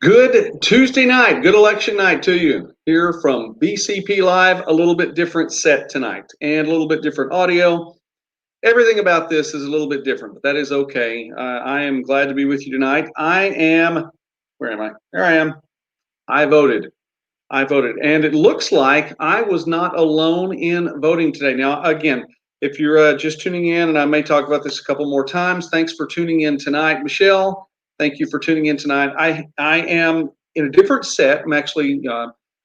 Good Tuesday night, good election night to you. Here from BCP Live, a little bit different set tonight and a little bit different audio. Everything about this is a little bit different, but that is okay. I am glad to be with you tonight. Where am I? There I am. I voted. I voted. And it looks like I was not alone in voting today. Now, again, if you're just tuning in, and I may talk about this a couple more times, thanks for tuning in tonight. Michelle, thank you for tuning in tonight. I am in a different set. I'm actually,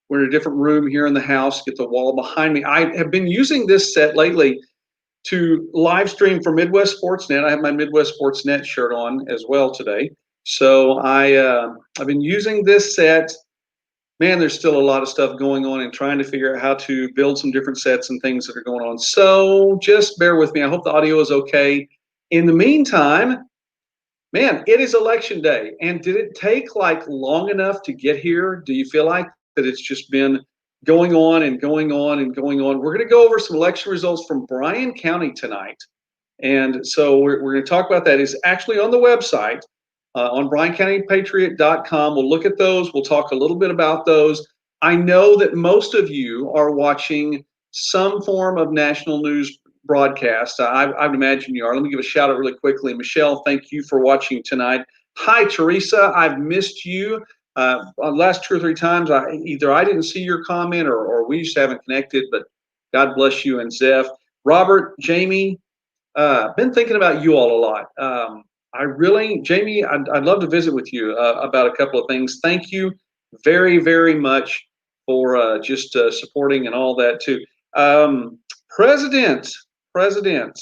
we're in a different room here in the house, get the wall behind me. I have been using this set lately to live stream for Midwest Sportsnet. I have my Midwest Sportsnet shirt on as well today. So I've been using this set. Man, there's still a lot of stuff going on and trying to figure out how to build some different sets and things that are going on. So just bear with me. I hope the audio is okay. In the meantime, man, it is election day. And did it take like long enough to get here? Do you feel like that it's just been going on and going on and going on? We're going to go over some election results from Bryan County tonight. And so we're going to talk about that. It's actually on the website on BryanCountyPatriot.com. We'll look at those. We'll talk a little bit about those. I know that most of you are watching some form of national news broadcast. I would imagine you are. Let me give a shout out really quickly. Michelle, thank you for watching tonight. Hi, Teresa. I've missed you. Last 2 or 3 times, either I didn't see your comment or we just haven't connected, but God bless you and Zeph. Robert, Jamie, been thinking about you all a lot. Jamie, I'd love to visit with you about a couple of things. Thank you very, very much for just supporting and all that too. President,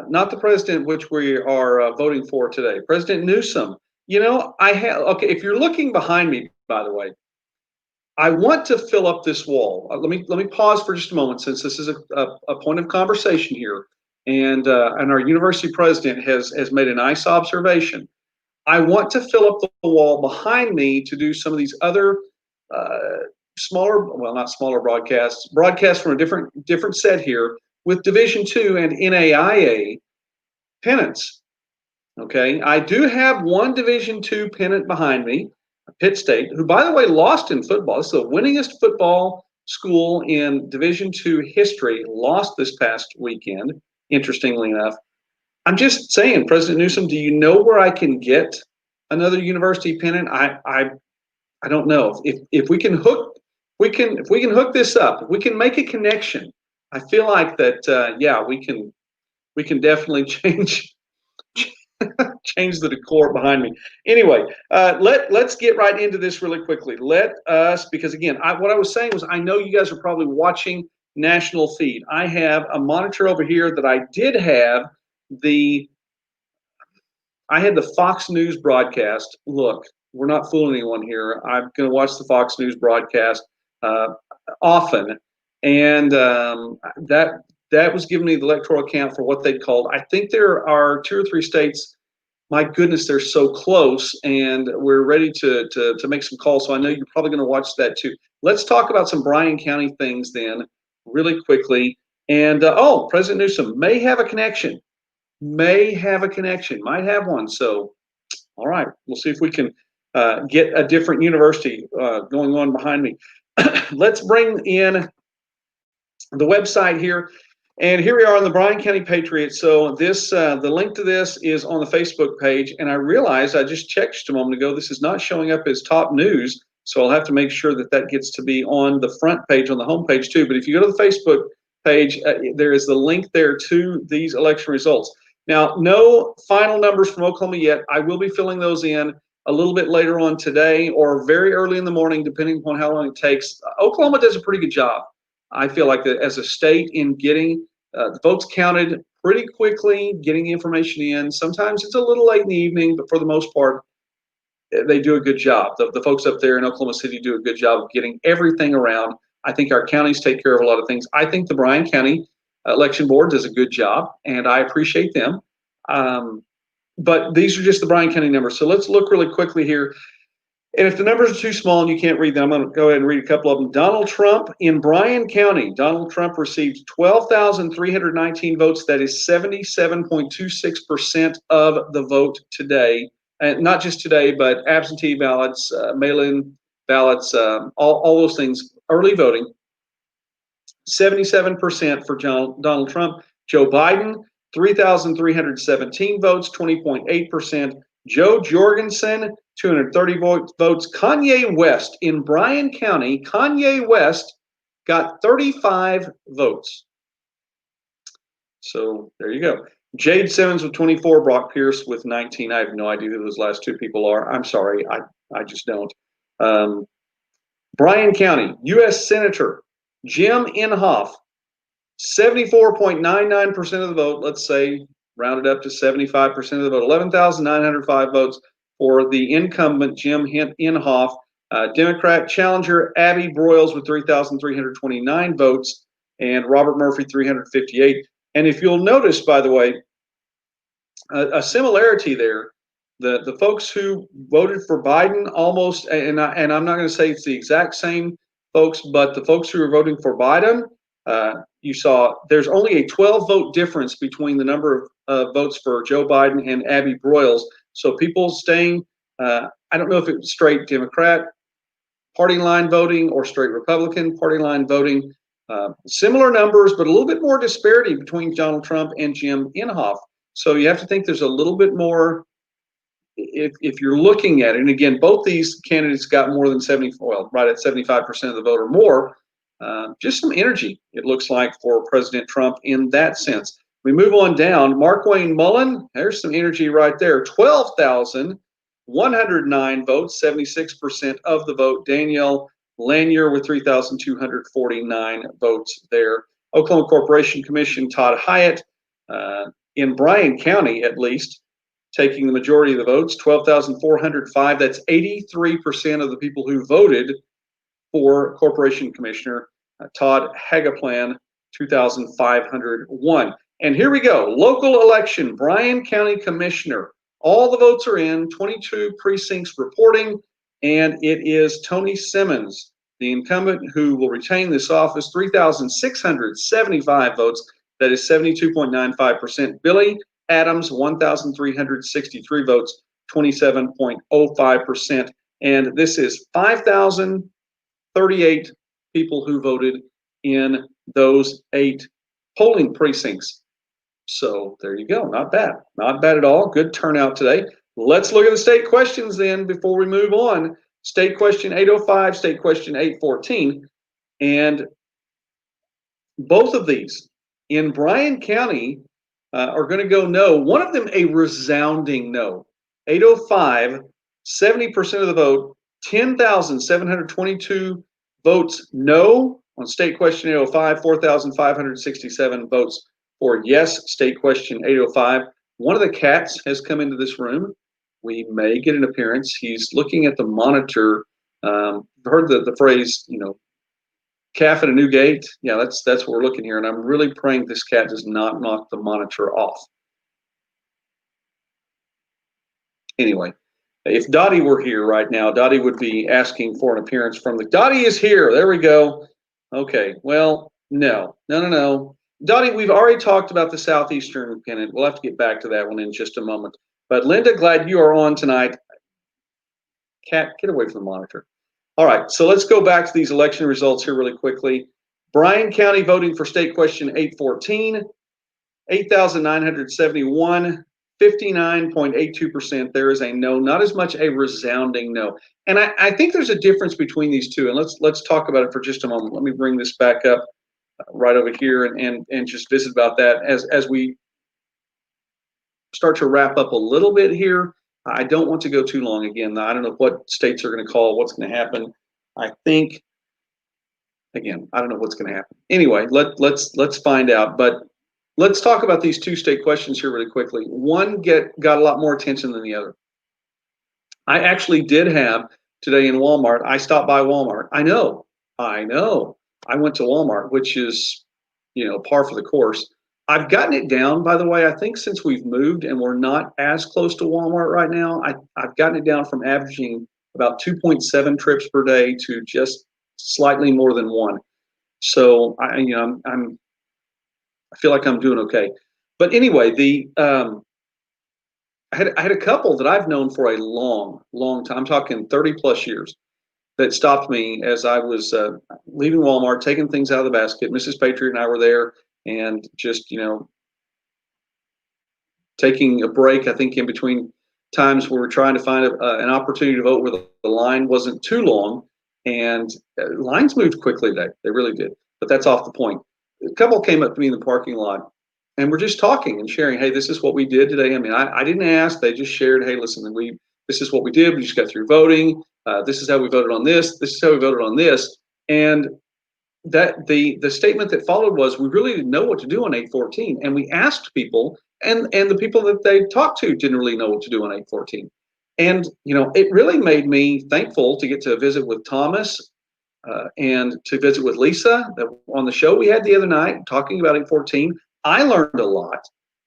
not the president which we are voting for today, President Newsom. You know, okay, if you're looking behind me, by the way, I want to fill up this wall. Let me pause for just a moment, since this is a point of conversation here, and our university president has made a nice observation. I want to fill up the wall behind me to do some of these other smaller, well, not smaller broadcasts from a different set here with Division II and NAIA pennants. Okay, I do have one Division II pennant behind me, Pitt State, who, by the way, lost in football. This is the winningest football school in Division II history, lost this past weekend, interestingly enough. I'm just saying, President Newsom, do you know where I can get another university pennant? I don't know. If we can hook this up, if we can make a connection, I feel like that yeah, we can definitely change the decor behind me. Anyway, let's get right into this really quickly. Because again, what I was saying was, I know you guys are probably watching national feed. I have a monitor over here that I did have I had the Fox News broadcast. Look, we're not fooling anyone here. I'm going to watch the Fox News broadcast often, and that was giving me the electoral count for what they called. I think there are 2 or 3 states. My goodness, they're so close, and we're ready to make some calls. So I know you're probably going to watch that too. Let's talk about some Bryan County things then, really quickly. And President Newsom may have a connection. Might have one. So, all right, we'll see if we can get a different university going on behind me. Let's bring in the website here. And here we are on the Bryan County Patriot. So this, the link to this is on the Facebook page. And I realized, I just checked just a moment ago, this is not showing up as top news. So I'll have to make sure that gets to be on the front page, on the home page too. But if you go to the Facebook page, there is the link there to these election results. Now, no final numbers from Oklahoma yet. I will be filling those in a little bit later on today or very early in the morning, depending upon how long it takes. Oklahoma does a pretty good job, I feel like, that as a state, in getting the votes counted pretty quickly, getting the information in. Sometimes it's a little late in the evening, but for the most part, they do a good job. The folks up there in Oklahoma City do a good job of getting everything around. I think our counties take care of a lot of things. I think the Bryan County Election Board does a good job, and I appreciate them. But these are just the Bryan County numbers. So let's look really quickly here. And if the numbers are too small and you can't read them, I'm going to go ahead and read a couple of them. Donald Trump in Bryan County. Donald Trump received 12,319 votes. That is 77.26% of the vote today. and not just today, but absentee ballots, mail-in ballots, all those things, early voting. 77% for Donald Trump. Joe Biden, 3,317 votes, 20.8%. Joe Jorgensen, 230 votes. Kanye West in Bryan County, Kanye West got 35 votes. So there you go. Jade Simmons with 24, Brock Pierce with 19. I have no idea who those last two people are. I'm sorry, I just don't. Bryan County, U.S. Senator Jim Inhofe, 74.99% of the vote. Let's say rounded up to 75% of the vote. 11,905 votes for the incumbent Jim Inhofe. Democrat challenger Abby Broyles with 3,329 votes, and Robert Murphy 358. And if you'll notice, by the way, a similarity there. The folks who voted for Biden almost, and I'm not going to say it's the exact same folks, but the folks who are voting for Biden, you saw there's only a 12 vote difference between the number of votes for Joe Biden and Abby Broyles. So people staying, I don't know if it was straight Democrat party line voting or straight Republican party line voting. Similar numbers, but a little bit more disparity between Donald Trump and Jim Inhofe. So you have to think there's a little bit more. If you're looking at it, and again, both these candidates got more than 70, right at 75% of the vote or more. Just some energy, it looks like, for President Trump in that sense. We move on down. Mark Wayne Mullen, there's some energy right there. 12,109 votes, 76% of the vote. Danielle Lanier with 3,249 votes there. Oklahoma Corporation Commission, Todd Hyatt, in Bryan County at least, taking the majority of the votes, 12,405. That's 83% of the people who voted for Corporation Commissioner. Todd Hagaplan, 2,501. And here we go. Local election, Bryan County Commissioner. All the votes are in, 22 precincts reporting, and it is Tony Simmons, the incumbent, who will retain this office, 3,675 votes. That is 72.95%. Billy Adams, 1,363 votes, 27.05%. And this is 5,038 people who voted in those 8 polling precincts. So there you go. Not bad. Not bad at all. Good turnout today. Let's look at the state questions then before we move on. State question 805, state question 814. And both of these in Bryan County are going to go no. One of them a resounding no. 805, 70% of the vote, 10,722 votes no on state question 805, 4,567 votes for yes, state question 805. One of the cats has come into this room. We may get an appearance. He's looking at the monitor. Heard the phrase, calf at a new gate. Yeah, that's what we're looking here, and I'm really praying this cat does not knock the monitor off. Anyway, if Dottie were here right now, Dottie would be asking for an appearance from the. Dottie is here. There we go. Okay. Well, no. Dottie, we've already talked about the Southeastern pennant. We'll have to get back to that one in just a moment. But Linda, glad you are on tonight. Cat, get away from the monitor. All right, so let's go back to these election results here really quickly. Bryan County voting for state question 814, 8,971, 59.82%. There is a no, not as much a resounding no. And I think there's a difference between these two, and let's talk about it for just a moment. Let me bring this back up right over here and just visit about that as we start to wrap up a little bit here. I don't want to go too long. Again, I don't know what states are going to call, what's going to happen. I think, again, I don't know what's going to happen. Anyway, let's find out. But let's talk about these 2 state questions here really quickly. One got a lot more attention than the other. I actually did have today in Walmart. I stopped by Walmart. I know. I went to Walmart, which is, par for the course. I've gotten it down, by the way. I think since we've moved and we're not as close to Walmart right now, I've gotten it down from averaging about 2.7 trips per day to just slightly more than 1. So I feel like I'm doing okay. But anyway, I had a couple that I've known for a long, long time. I'm talking 30 plus years that stopped me as I was leaving Walmart, taking things out of the basket. Mrs. Patriot and I were there, and just taking a break. I think in between times we were trying to find an opportunity to vote where the line wasn't too long, and lines moved quickly today. They really did. But that's off the point. A couple came up to me in the parking lot, and we're just talking and sharing. Hey, this is what we did today. I mean, I didn't ask. They just shared. Hey, listen, this is what we did. We just got through voting. This is how we voted on this. This is how we voted on this. And that the statement that followed was, we really didn't know what to do on 814, and we asked people, and the people that they talked to didn't really know what to do on 814. And it really made me thankful to get to visit with Thomas and to visit with Lisa on the show we had the other night talking about 814. I learned a lot,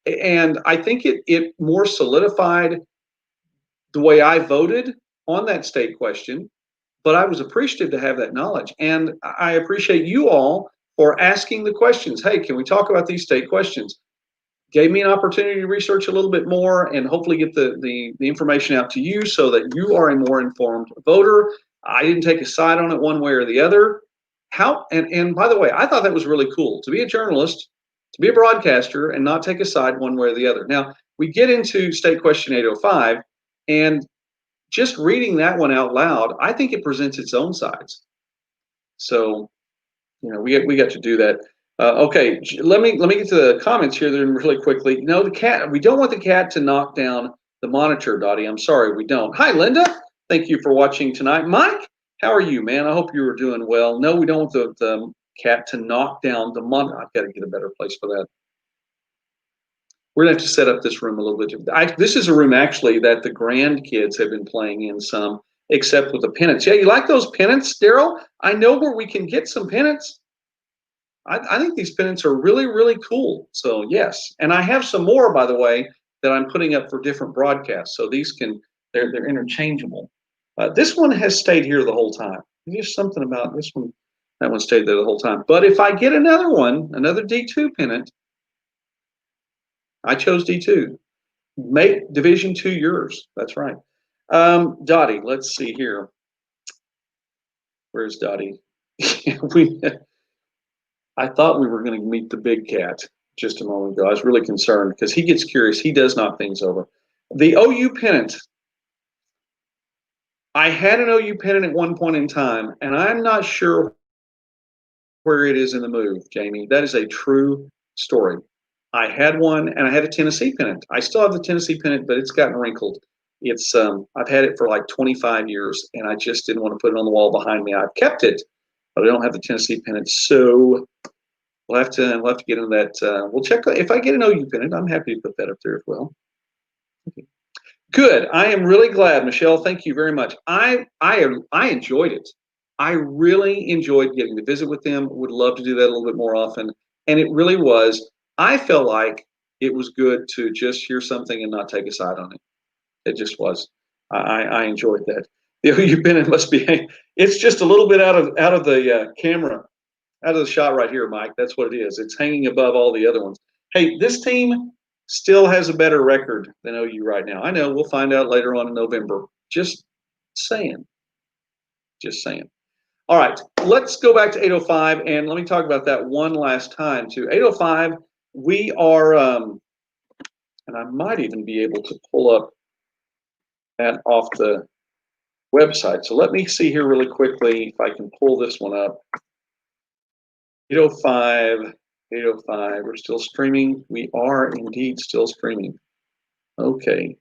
and I think it more solidified the way I voted on that state question. But I was appreciative to have that knowledge, and I appreciate you all for asking the questions. Hey, can we talk about these state questions? Gave me an opportunity to research a little bit more and hopefully get the information out to you so that you are a more informed voter. I didn't take a side on it one way or the other. And by the way, I thought that was really cool to be a journalist, to be a broadcaster, and not take a side one way or the other. Now, we get into state question 805, and just reading that one out loud, I think it presents its own sides. So, we got to do that. Okay, let me get to the comments here then really quickly. No, the cat. We don't want the cat to knock down the monitor, Dottie. I'm sorry, we don't. Hi, Linda. Thank you for watching tonight. Mike, how are you, man? I hope you are doing well. No, we don't want the cat to knock down the monitor. I've got to get a better place for that. We're gonna have to set up this room a little bit. This is a room actually that the grandkids have been playing in some, except with the pennants. Yeah, you like those pennants, Daryl? I know where we can get some pennants. I think these pennants are really, really cool. So yes, and I have some more, by the way, that I'm putting up for different broadcasts. So these they're interchangeable. This one has stayed here the whole time. There's something about this one. That one stayed there the whole time. But if I get another one, another D2 pennant, I chose D2. Make Division 2 yours. That's right. Dottie, let's see here. Where's Dottie? I thought we were going to meet the big cat just a moment ago. I was really concerned because he gets curious. He does knock things over. The OU pennant. I had an OU pennant at one point in time, and I'm not sure where it is in the move, Jamie. That is a true story. I had one, and I had a Tennessee pennant. I still have the Tennessee pennant, but it's gotten wrinkled. It's I've had it for like 25 years, and I just didn't want to put it on the wall behind me. I've kept it, but I don't have the Tennessee pennant. So we'll have to get into that. We'll check if I get an OU pennant. I'm happy to put that up there as well. Okay. Good. I am really glad, Michelle. Thank you very much. I enjoyed it. I really enjoyed getting to visit with them. Would love to do that a little bit more often. And it really was. I felt like it was good to just hear something and not take a side on it. It just was. I enjoyed that. The OU pennant must be. It's just a little bit out of the camera, out of the shot right here, Mike. That's what it is. It's hanging above all the other ones. Hey, this team still has a better record than OU right now. I know. We'll find out later on in November. Just saying. Just saying. All right, let's go back to 805, and let me talk about that one last time too. 805, we are, and I might even be able to pull up that off the website. So let me see here really quickly if I can pull this one up. 805, we're still streaming. We are indeed still streaming. Okay,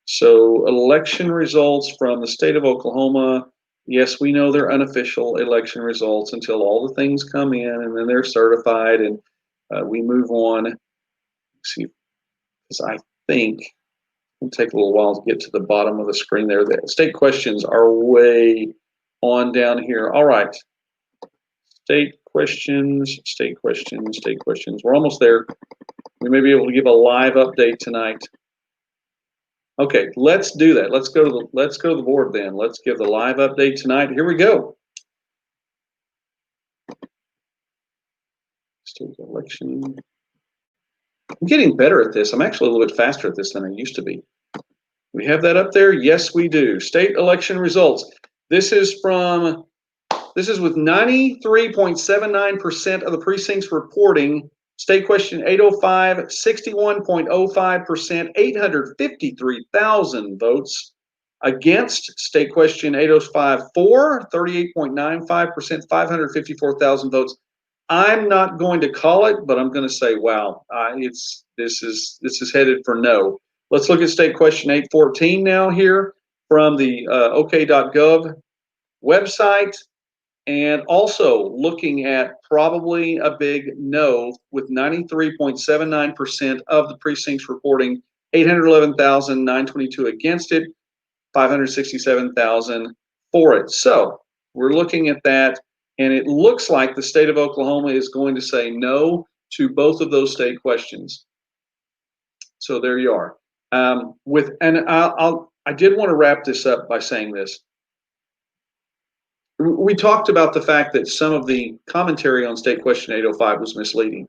so election results from the state of Oklahoma. Yes, we know they're unofficial election results until all the things come in and then they're certified and we move on. Let's see, because I think it'll take a little while to get to the bottom of the screen there. The state questions are way on down here. All right. State questions. We're almost there. We may be able to give a live update tonight. Okay, let's do that. Let's go to the board then. Let's give the live update tonight. Here we go. State election. I'm getting better at this. I'm actually a little bit faster at this than I used to be. We have that up there? Yes, we do. State election results. This is with 93.79% of the precincts reporting. State question 805, 61.05%, 853,000 votes. Against state question 805 for 38.95%, 554,000 votes. I'm not going to call it, but I'm going to say, wow, this is headed for no. Let's look at state question 814 now here from the OK.gov website, and also looking at probably a big no with 93.79% of the precincts reporting, 811,922 against it, 567,000 for it. So we're looking at that, and it looks like the state of Oklahoma is going to say no to both of those state questions. So there you are. I did want to wrap this up by saying this. We talked about the fact that some of the commentary on state question 805 was misleading.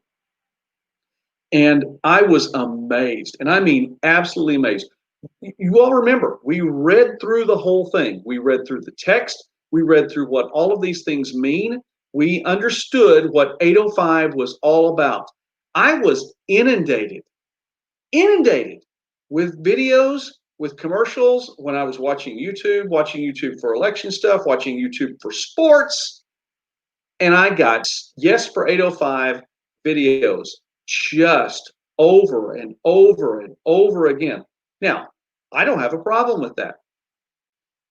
And I was amazed, and I mean absolutely amazed. You all remember, we read through the whole thing. We read through the text. We read through what all of these things mean. We understood what 805 was all about. I was inundated with videos, with commercials when I was watching YouTube for election stuff, watching YouTube for sports. And I got yes for 805 videos just over and over and over again. Now, I don't have a problem with that.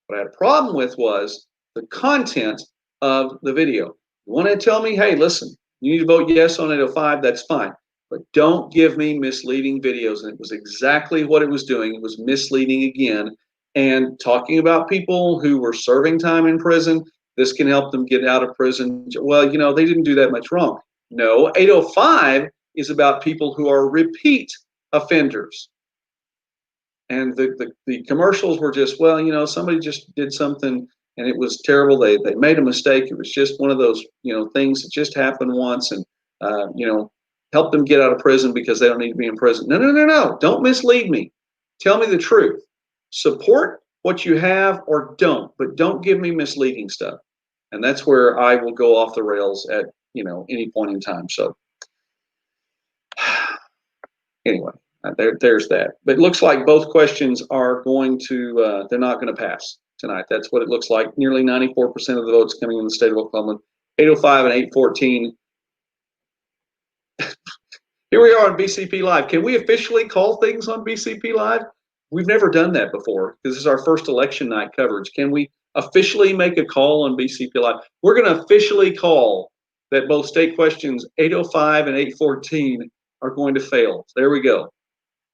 What I had a problem with was the content of the video. You want to tell me, hey, listen, you need to vote yes on 805, that's fine. But don't give me misleading videos. And it was exactly what it was doing. It was misleading again and talking about people who were serving time in prison. This can help them get out of prison. Well, you know, they didn't do that much wrong. No, 805 is about people who are repeat offenders. And the commercials were just, well, you know, somebody just did something and it was terrible. They made a mistake. It was just one of those, you know, things that just happened once, and you know, help them get out of prison because they don't need to be in prison. No. Don't mislead me. Tell me the truth. Support what you have or don't, but don't give me misleading stuff. And that's where I will go off the rails at, you know, any point in time. So anyway, there's that. But it looks like both questions are going to, they're not going to pass tonight. That's what it looks like. Nearly 94% of the votes coming in the state of Oklahoma. 805 and 814. Here we are on BCP Live. Can we officially call things on BCP Live? We've never done that before because this is our first election night coverage. Can we officially make a call on BCP Live? We're going to officially call that both state questions 805 and 814 are going to fail. There we go.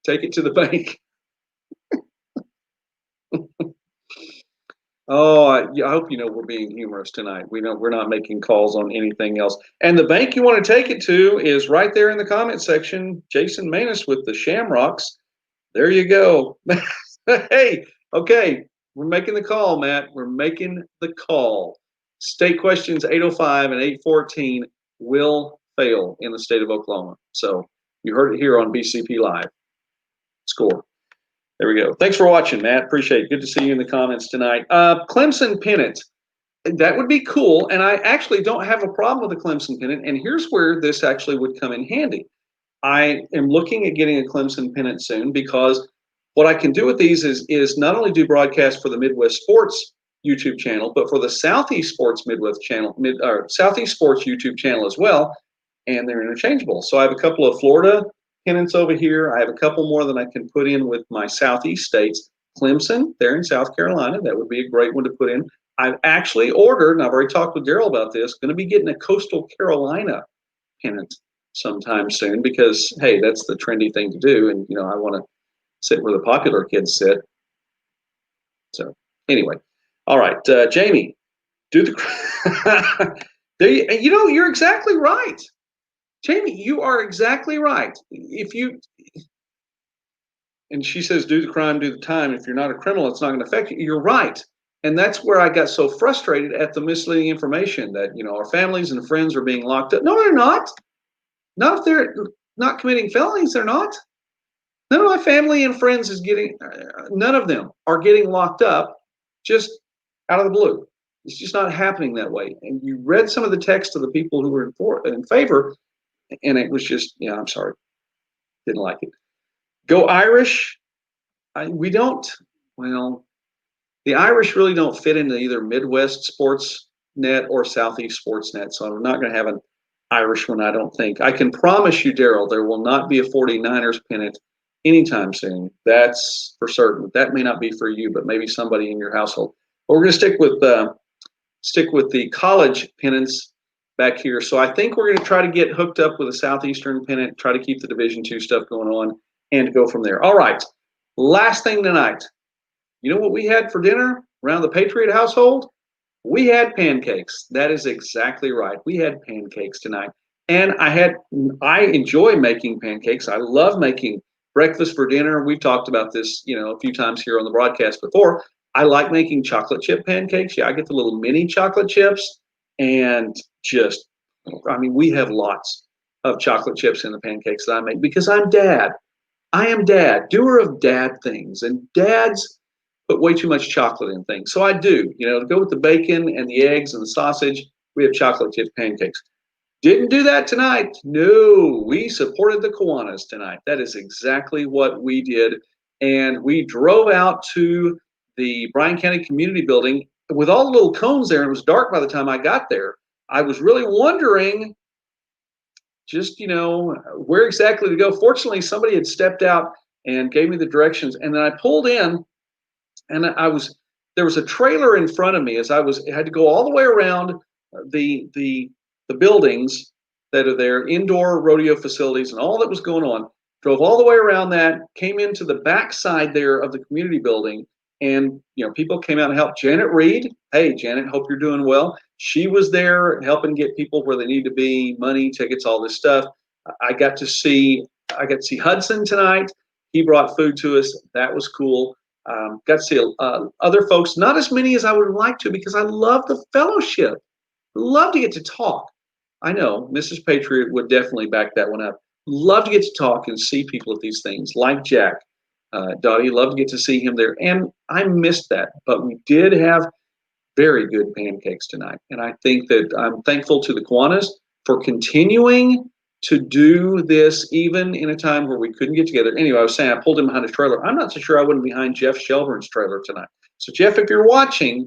Take it to the bank. Oh, I hope you know we're being humorous tonight. We know we're not making calls on anything else. And the bank you want to take it to is right there in the comment section. Jason Manus with the Shamrocks. There you go. Hey, okay, we're making the call, Matt. We're making the call. State questions 805 and 814 will fail in the state of Oklahoma. So you heard it here on BCP Live. Score. There we go. Thanks for watching, Matt. Appreciate it. Good to see you in the comments tonight. Clemson pennant. That would be cool. And I actually don't have a problem with the Clemson pennant. And here's where this actually would come in handy. I am looking at getting a Clemson pennant soon because what I can do with these is not only do broadcasts for the Midwest Sports YouTube channel, but for the Southeast Sports Midwest channel, Southeast Sports YouTube channel as well. And they're interchangeable. So I have a couple of Florida pennants over here. I have a couple more that I can put in with my Southeast states. Clemson, there in South Carolina, that would be a great one to put in. I've actually ordered, and I've already talked with Daryl about this, going to be getting a Coastal Carolina pennant sometime soon because, hey, that's the trendy thing to do. And, you know, I want to sit where the popular kids sit. So anyway, all right, Jamie, do the, you know, you're exactly right. Jamie, you are exactly right. And she says, do the crime, do the time. If you're not a criminal, it's not going to affect you. You're right. And that's where I got so frustrated at the misleading information that, you know, our families and friends are being locked up. No, they're not. Not if they're not committing felonies, they're not. None of my family and friends is getting, none of them are getting locked up just out of the blue. It's just not happening that way. And you read some of the text of the people who were in favor, and it was just, yeah, I'm sorry, didn't like it. Go Irish. We don't, well, the Irish really don't fit into either Midwest sports net or Southeast sports net, so I'm not going to have an Irish one, I don't think. I can promise you, Daryl, there will not be a 49ers pennant anytime soon. That's for certain. That may not be for you, but maybe somebody in your household. But we're going to stick with the college pennants back here. So I think we're going to try to get hooked up with a Southeastern pennant, try to keep the Division II stuff going on, and go from there. All right. Last thing tonight. You know what we had for dinner around the Patriot household? We had pancakes. That is exactly right. We had pancakes tonight. And I enjoy making pancakes. I love making breakfast for dinner. We've talked about this, a few times here on the broadcast before. I like making chocolate chip pancakes. Yeah, I get the little mini chocolate chips and we have lots of chocolate chips in the pancakes that I make because I'm dad. I am dad, doer of dad things. And dads put way too much chocolate in things. So I do, to go with the bacon and the eggs and the sausage, we have chocolate chip pancakes. Didn't do that tonight. No, we supported the Kiwanis tonight. That is exactly what we did. And we drove out to the Bryan County Community Building with all the little cones there. And it was dark by the time I got there. I was really wondering just, where exactly to go. Fortunately, somebody had stepped out and gave me the directions. And then I pulled in and there was a trailer in front of me as I had to go all the way around the buildings that are there, indoor rodeo facilities and all that was going on. Drove all the way around that, came into the back side there of the community building, and people came out and helped. Janet Reed, hey Janet, hope you're doing well. She was there helping get people where they need to be, money, tickets, all this stuff. I got to see Hudson tonight. He brought food to us. That was cool. Got to see other folks, not as many as I would like to, because I love the fellowship. Love to get to talk. I know Mrs. Patriot would definitely back that one up. Love to get to talk and see people at these things, like Jack. Dottie, love to get to see him there. And I missed that, but we did have very good pancakes tonight. And I think that I'm thankful to the Kiwanis for continuing to do this even in a time where we couldn't get together. Anyway, I was saying I pulled in behind a trailer. I'm not so sure I wouldn't be behind Jeff Shelburn's trailer tonight. So Jeff, if you're watching,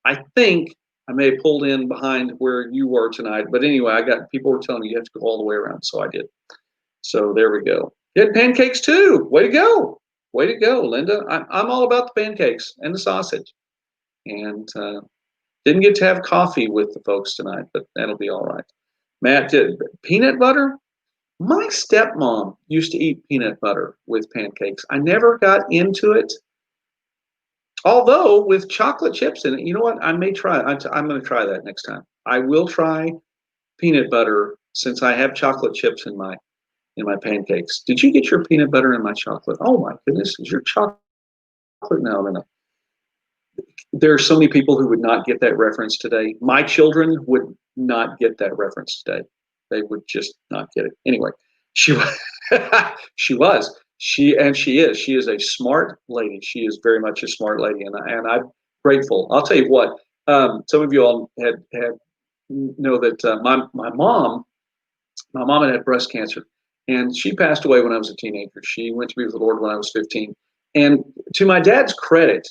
I think I may have pulled in behind where you were tonight. But anyway, people were telling me you have to go all the way around. So I did. So there we go. You had pancakes too. Way to go. Way to go, Linda. I'm all about the pancakes and the sausage. And didn't get to have coffee with the folks tonight, but that'll be all right. Matt did peanut butter. My stepmom used to eat peanut butter with pancakes. I never got into it. Although with chocolate chips in it, you know what? I may try it. I'm going to try that next time. I will try peanut butter since I have chocolate chips in my pancakes. Did you get your peanut butter in my chocolate? Oh my goodness, is your chocolate? No. There are so many people who would not get that reference today. My children would not get that reference today. They would just not get it. Anyway, she was, she is. She is a smart lady. She is very much a smart lady, and I'm grateful. I'll tell you what. Some of you all know that my mom had breast cancer, and she passed away when I was a teenager. She went to be with the Lord when I was 15. And to my dad's credit,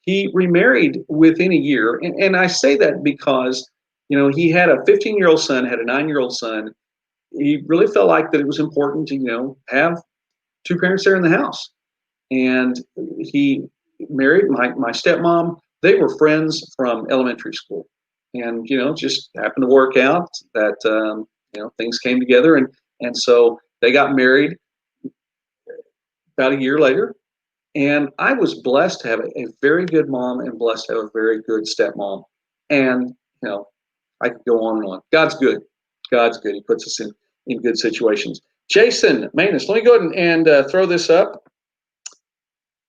he remarried within a year. And I say that because, he had a 15-year-old son, had a 9-year-old son. He really felt like that it was important to, have two parents there in the house. And he married my stepmom. They were friends from elementary school. And, just happened to work out that, things came together. And so they got married about a year later. And I was blessed to have a very good mom and blessed to have a very good stepmom. And, I could go on and on. God's good. God's good. He puts us in good situations. Jason Manus, let me go ahead and throw this up.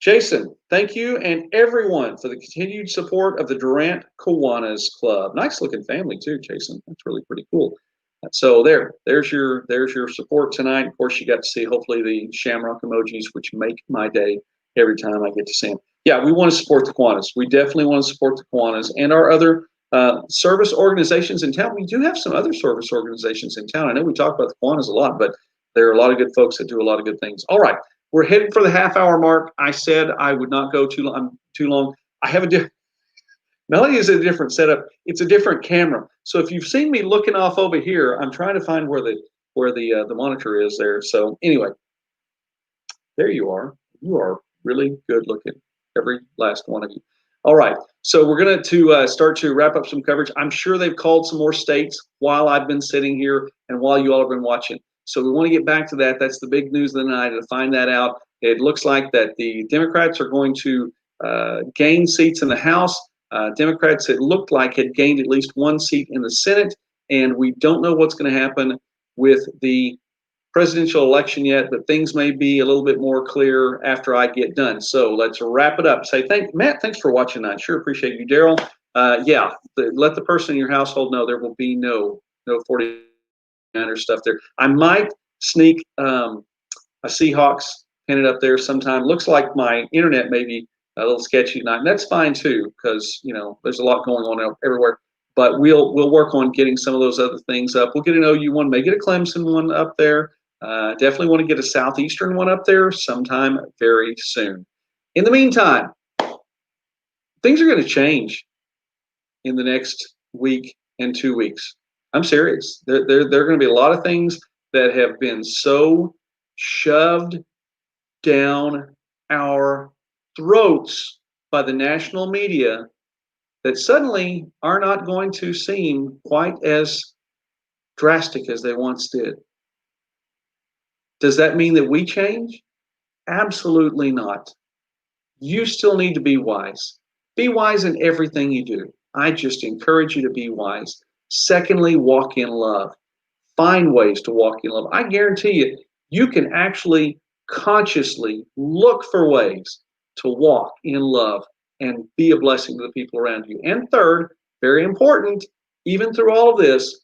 Jason, thank you and everyone for the continued support of the Durant Kiwanis Club. Nice looking family too, Jason. That's really pretty cool. So there's your support tonight. Of course, you got to see hopefully the shamrock emojis, which make my day every time I get to see them. Yeah, we want to support the Kiwanis. We definitely want to support the Kiwanis and our other service organizations in town. We do have some other service organizations in town. I know we talk about the Kiwanis a lot, but there are a lot of good folks that do a lot of good things. All right, we're heading for the half-hour mark. I said I would not go too long. I have a Melody is a different setup. It's a different camera. So if you've seen me looking off over here, I'm trying to find where the monitor is there. So anyway, there you are. You are really good looking, every last one of you. All right. So we're going to start to wrap up some coverage. I'm sure they've called some more states while I've been sitting here and while you all have been watching. So we want to get back to that. That's the big news of the night, to find that out. It looks like that the Democrats are going to gain seats in the House. Democrats, it looked like, had gained at least one seat in the Senate, and we don't know what's going to happen with the presidential election yet, but things may be a little bit more clear after I get done. So let's wrap it up. Say Matt, thanks for watching tonight. Sure appreciate you, Daryl. Yeah, let the person in your household know there will be no 49er stuff there. I might sneak a Seahawks pin it up there sometime. Looks like my internet may be a little sketchy tonight, and that's fine too, because there's a lot going on everywhere. But we'll work on getting some of those other things up. We'll get an OU one, may get a Clemson one up there. Definitely want to get a Southeastern one up there sometime very soon. In the meantime, things are going to change in the next week and 2 weeks. I'm serious. There are going to be a lot of things that have been so shoved down our throats by the national media that suddenly are not going to seem quite as drastic as they once did. Does that mean that we change? Absolutely not. You still need to be wise. Be wise in everything you do. I just encourage you to be wise. Secondly, walk in love. Find ways to walk in love. I guarantee you, you can actually consciously look for ways to walk in love and be a blessing to the people around you. And third, very important, even through all of this,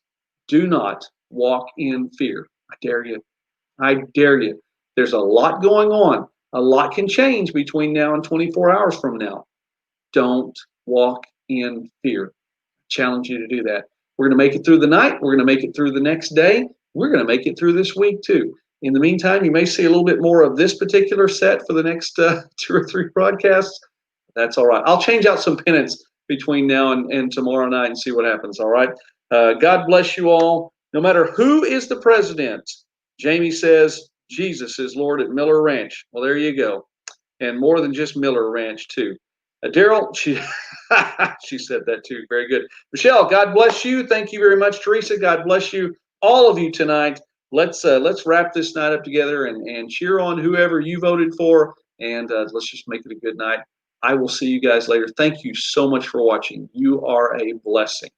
do not walk in fear. I dare you. I dare you. There's a lot going on. A lot can change between now and 24 hours from now. Don't walk in fear. I challenge you to do that. We're going to make it through the night. We're going to make it through the next day. We're going to make it through this week too. In the meantime, you may see a little bit more of this particular set for the next 2 or 3 broadcasts. That's all right. I'll change out some pennants between now and tomorrow night and see what happens. All right. God bless you all. No matter who is the president, Jamie says Jesus is Lord at Miller Ranch. Well, there you go. And more than just Miller Ranch, too. Daryl, she she said that too. Very good. Michelle, God bless you. Thank you very much. Teresa, God bless you. All of you tonight. Let's wrap this night up together and cheer on whoever you voted for. And let's just make it a good night. I will see you guys later. Thank you so much for watching. You are a blessing.